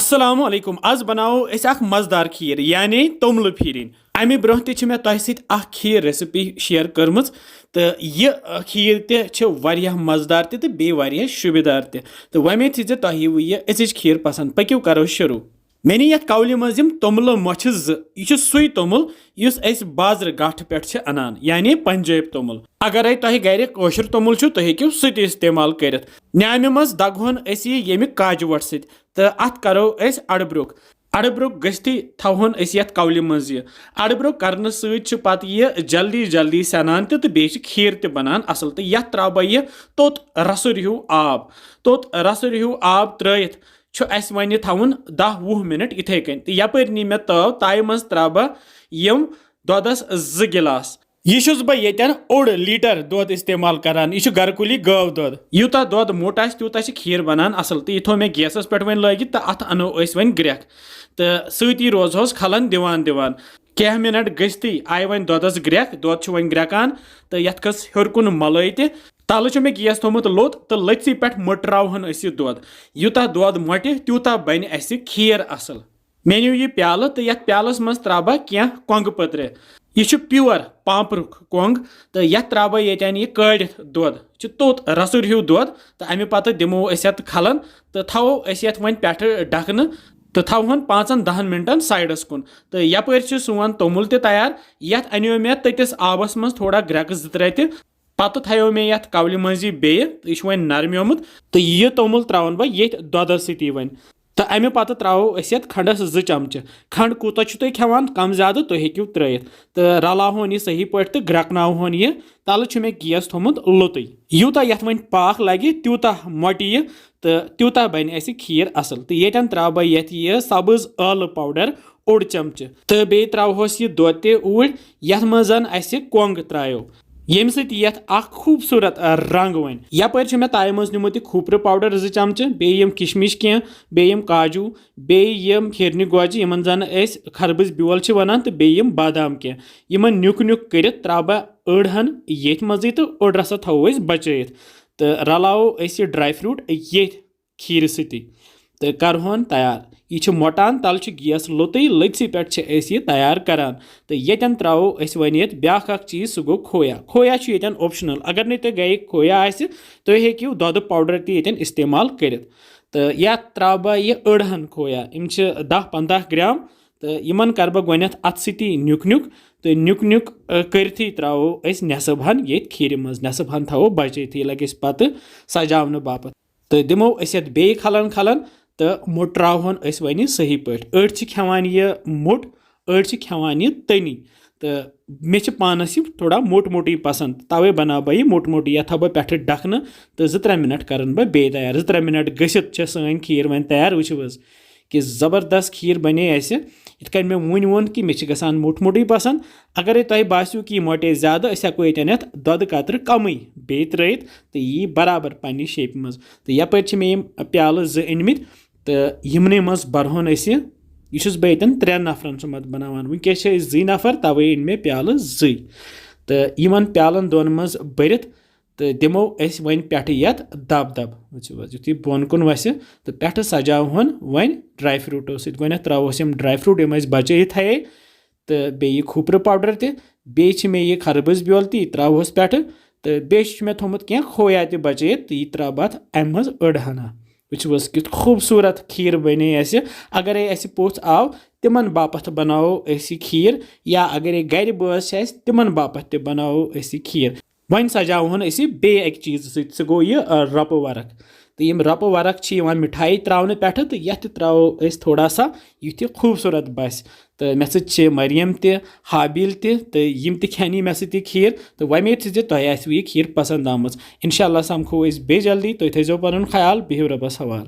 अस्सलामु अलैकुम आज बनाओ अस अख मजेदार खीर यानी तोमल फिरिन अमे ब्रोह ते मे तोह सत अख खीर रेसिपी शेयर करम तो यह खीर ते वारियाह मजेदार ते बे वारियाह शुबेदार ते तो वमे थी तोह यह अजिच खीर पसंद पक्यू करो शुरू मैंने यथ कौल मज तोमल मोछ यह सुई तोमल इस बाजार गाठ पे अनान यानी पंजाब तोमल अगर तुह गर कशर तोमल तुह हेकू सह इस्तेमाल कर न्यामि मज दगहन ये काजवट सत तो अत करो अड़ब्रुक अड़ब्रुक गस्थी थवन यथ कौल मज अड़ब्रुक कर सत यह जल्दी जल्दी सनान तो बे खीर ते बनान असल तो यथ त्रा बह यह तोत रसुर हूँ आब त्रयित वन थवन 10-20 मिनट इथे कन तो यपर नी मे तव ताय मज त्रा बह यम दोदस 2 गिलास यह बह येन ओड लीटर दोद इस्तेमाल करान यह गरकुली गव दोद यूता दोद मोट आस तूता खीर बनान असल तो यह थो मे गैसस पे वन लगित तो अत अनो वन ग्रेक तो सती रोजहोस खलन दिवान दिवान कह मिनट गस्थी आय वन दोदस ग्रेक दोद वन ग्रेकान तो यथ खस हेर कुन मलय ते तल मे गैस थोमुत लोत तो लथसी पे मटरावन यह दोद यूता दोद मोटे तूता बन खीर असल मे नीव यह प्याल तो यथ प्यालस मज त्रा बह क्या कोंग पत्र यह प्योर पापरुक कोंग तो यथ त्रा बह ये कड़ित दोद तोत रसुर हूँ दोद तो अमे पत दिमो अत खलन तो थवो अत वन पे ढकन तो थवन 5-10 मिनटन साइडस कुन तो यपर सोन तोमुल ते तैयार यथ अनो मे ततिस आबस मज थोड़ा ग्रेक 2-3 ते पत थो मे यथ कौल मज बे यह वन नरम्योमुत तो यह तोमुल त्रावन बह ये दोद सती वन तो अमे पत त्रो अत खंडस 2 चमच खंड कूत तुम खेवान कम ज्यादा तुम हेकू त्रित तो रलावन यह सही पे तो ग्रकनावन यह तल मे गैस थोमुत लुत यूता यथ वन पाक लगे तूता मोट यह तो तूता बन खीर असल तो ये त्रा बह यह सब्ज ٲلہٕ पाउडर ओड चमच तो बे त्रोहस यह दोद ते ऊर यथ मजन कोंग त्रो येम सत यथ खूबसूरत रंग वन यपर मे ताय मज निमुत खोपर पाउडर 2 चमच बेम किशमिश कह बेम काजू बेम हिरनि गोज यमन जन खरबुज ब्योल वनान तो बेम बादाम कह यमन न्युक न्युक कर त्रा बह अड़हन ये मज तो अड़ रसा थो बचित तो रलाओ ड्राई फ्रूट ये खीर सती तो करहोन तैयार यह मोटान तल गैस लुत लथसी पे यह तैयार करान तो येन त्रो वन ये ब्या चीज सह गो खोया खोया येन ऑप्शनल अगर नहीं तो गई खोया तुम हेकू दोद पाउडर तेन इस्तेमाल कर तो यह त्रा बह यह अड़हन खोया 10-15 ग्राम तो यमन कर बह गोथ अत सती न्युक न्युक तो न्युक न्युक करथी त्रो नेसब हन ये खीर मज नेसब हन थो बचित यह लगे पत सजावन बापत तो दिमो बे खलन खलन तो मुट्रावन वन सही पे अड़ खेवान यह मोट अड़ खेवान यह तनी तो मे पानस थोड़ा मोट मोटी पसंद तवे बना बह यह मोट मोटी यह थो बह पे ढकन तो 2-3 मिनट कर बह बे तैयार 2-3 मिनट गसित सन खीर वन तैयार वो कि ज़बरदस्त खीर बने इत मे वन वोन कि मे गसान मोट मोटी पसंद अगर तुम बासू कि यह मोटे ज्यादा हेको ये दोद कतर कम बे त्रयित तो यह बराबर पन्ने शेप मज तो यपर मे प्याल 2 अनमित तो यमने मज बरहोन यह बह ये 3 नफरन सुमत बनावान वनकस 2 नफर तवे इन मे प्याल 2 तो इन प्यालन 2 मज भरित तो दिमो वन पे दब युथी बोन कुन वस तो पे सजावन वन ड्राई फ्रूटो सत गोथ त्रोस ड्राई फ्रूट यम बचे थे तो बे खोपर पाउडर ते मे यह खरबुज ब्योल ती त्रोस पे तो बे मे थोमुत क्या खोया ते बचे तो यह त्रा बह अम मज अड़हना वो कि खूबसूरत खीर बने अगर पोथ आव तिमन बापत बनाओ खीर या अगर गर बस तिमन बापत बनाओ खीर वन सजावन बे एक चीज सह गो यह रप वर्क तो यम रप वर्क मिठाई त्रावन पे तो यह त्रो थोड़ा सा युथ खूबसूरत बस तो मे सत मरियम ते हाबिल तो यम खेनी मे सत खीर तो वमे तुह यह खीर पसंद आम इंशाल्लाह समखो बे जल्दी तुम थो पन ख्याल बिहु रबस हवाल।